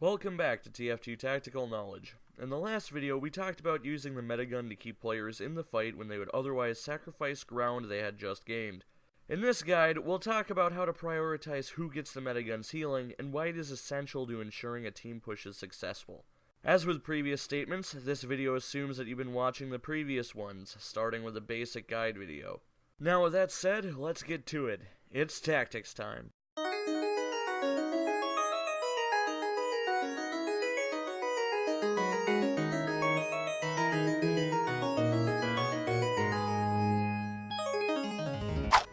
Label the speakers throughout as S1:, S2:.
S1: Welcome back to TF2 Tactical Knowledge. In the last video, we talked about using the metagun to keep players in the fight when they would otherwise sacrifice ground they had just gained. In this guide, we'll talk about how to prioritize who gets the metagun's healing and why it is essential to ensuring a team push is successful. As with previous statements, this video assumes that you've been watching the previous ones, starting with a basic guide video. Now with that said, let's get to it. It's tactics time.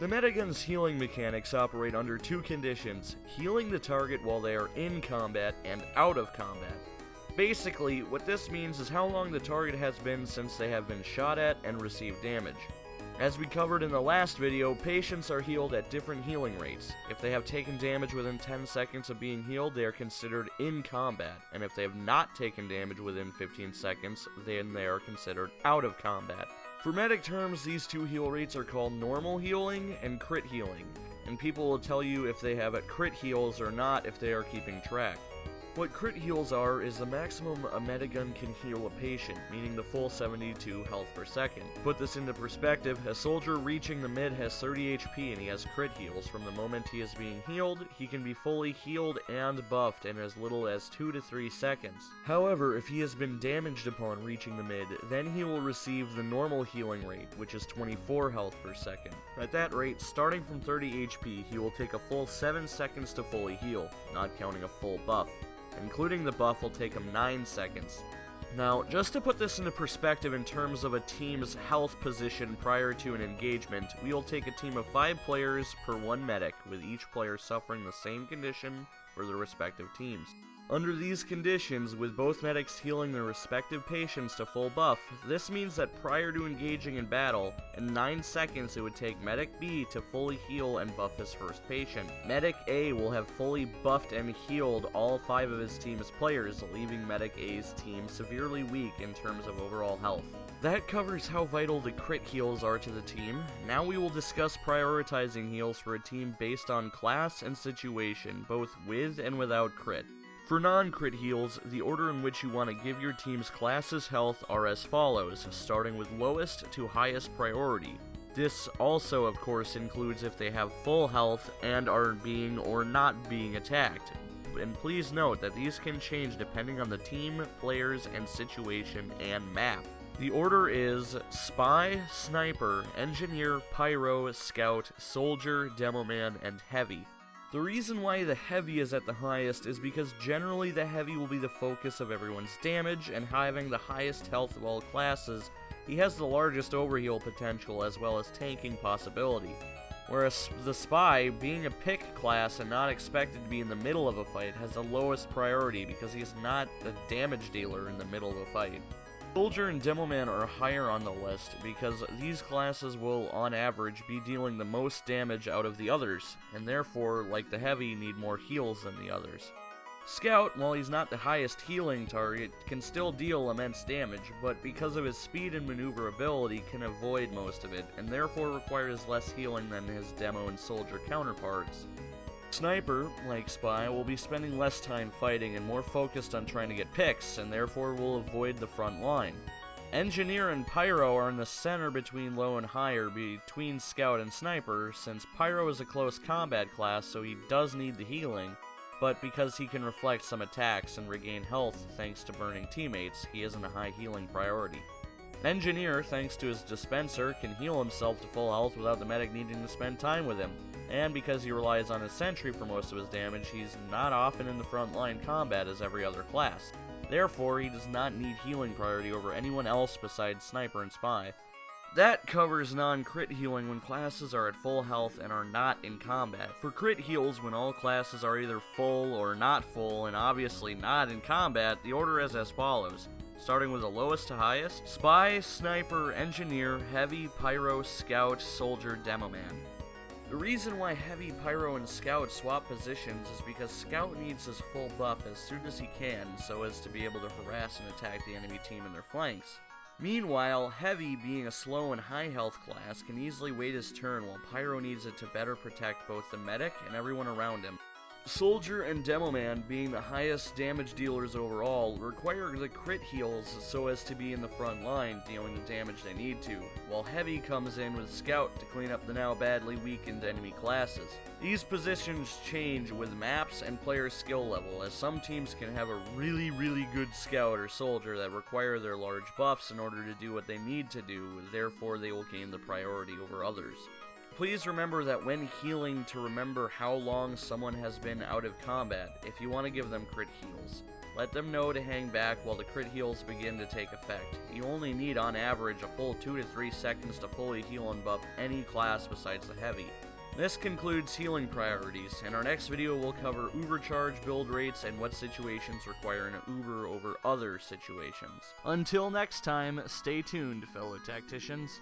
S1: The metagun's healing mechanics operate under two conditions: healing the target while they are in combat and out of combat. Basically, what this means is how long the target has been since they have been shot at and received damage. As we covered in the last video, patients are healed at different healing rates. If they have taken damage within 10 seconds of being healed, they are considered in combat, and if they have not taken damage within 15 seconds, then they are considered out of combat. For medic terms, these two heal rates are called normal healing and crit healing, and people will tell you if they have crit heals or not if they are keeping track. What crit heals are is the maximum a metagun can heal a patient, meaning the full 72 health per second. To put this into perspective, a soldier reaching the mid has 30 HP and he has crit heals. From the moment he is being healed, he can be fully healed and buffed in as little as 2 to 3 seconds. However, if he has been damaged upon reaching the mid, then he will receive the normal healing rate, which is 24 health per second. At that rate, starting from 30 HP, he will take a full 7 seconds to fully heal, not counting a full buff. Including the buff will take him 9 seconds. Now, just to put this into perspective in terms of a team's health position prior to an engagement, we will take a team of 5 players per 1 medic, with each player suffering the same condition for their respective teams. Under these conditions, with both medics healing their respective patients to full buff, this means that prior to engaging in battle, in 9 seconds it would take Medic B to fully heal and buff his first patient. Medic A will have fully buffed and healed all 5 of his team's players, leaving Medic A's team severely weak in terms of overall health. That covers how vital the crit heals are to the team. Now we will discuss prioritizing heals for a team based on class and situation, both with and without crit. For non-crit heals, the order in which you want to give your team's class's health are as follows, starting with lowest to highest priority. This also, of course, includes if they have full health and are being or not being attacked. And please note that these can change depending on the team, players, and situation and map. The order is Spy, Sniper, Engineer, Pyro, Scout, Soldier, Demoman, and Heavy. The reason why the Heavy is at the highest is because generally the Heavy will be the focus of everyone's damage, and having the highest health of all classes, he has the largest overheal potential as well as tanking possibility. Whereas the Spy, being a pick class and not expected to be in the middle of a fight, has the lowest priority because he is not a damage dealer in the middle of a fight. Soldier and Demoman are higher on the list because these classes will, on average, be dealing the most damage out of the others, and therefore, like the Heavy, need more heals than the others. Scout, while he's not the highest healing target, can still deal immense damage, but because of his speed and maneuverability can avoid most of it, and therefore requires less healing than his Demo and Soldier counterparts. Sniper, like Spy, will be spending less time fighting and more focused on trying to get picks, and therefore will avoid the front line. Engineer and Pyro are in the center between low and higher between Scout and Sniper, since Pyro is a close combat class so he does need the healing, but because he can reflect some attacks and regain health thanks to burning teammates, he isn't a high healing priority. Engineer, thanks to his dispenser, can heal himself to full health without the medic needing to spend time with him. And because he relies on his sentry for most of his damage, he's not often in the front line combat as every other class. Therefore, he does not need healing priority over anyone else besides Sniper and Spy. That covers non-crit healing when classes are at full health and are not in combat. For crit heals, when all classes are either full or not full, and obviously not in combat, the order is as follows. Starting with the lowest to highest: Spy, Sniper, Engineer, Heavy, Pyro, Scout, Soldier, Demoman. The reason why Heavy, Pyro, and Scout swap positions is because Scout needs his full buff as soon as he can so as to be able to harass and attack the enemy team in their flanks. Meanwhile, Heavy, being a slow and high health class, can easily wait his turn while Pyro needs it to better protect both the medic and everyone around him. Soldier and Demoman, being the highest damage dealers overall, require the crit heals so as to be in the front line, dealing the damage they need to, while Heavy comes in with Scout to clean up the now badly weakened enemy classes. These positions change with maps and player skill level, as some teams can have a really good Scout or Soldier that require their large buffs in order to do what they need to do, therefore they will gain the priority over others. Please remember that when healing to remember how long someone has been out of combat if you want to give them crit heals. Let them know to hang back while the crit heals begin to take effect. You only need on average a full 2 to 3 seconds to fully heal and buff any class besides the Heavy. This concludes healing priorities. In our next video we'll cover Uber charge build rates and what situations require an Uber over other situations. Until next time, stay tuned, fellow tacticians.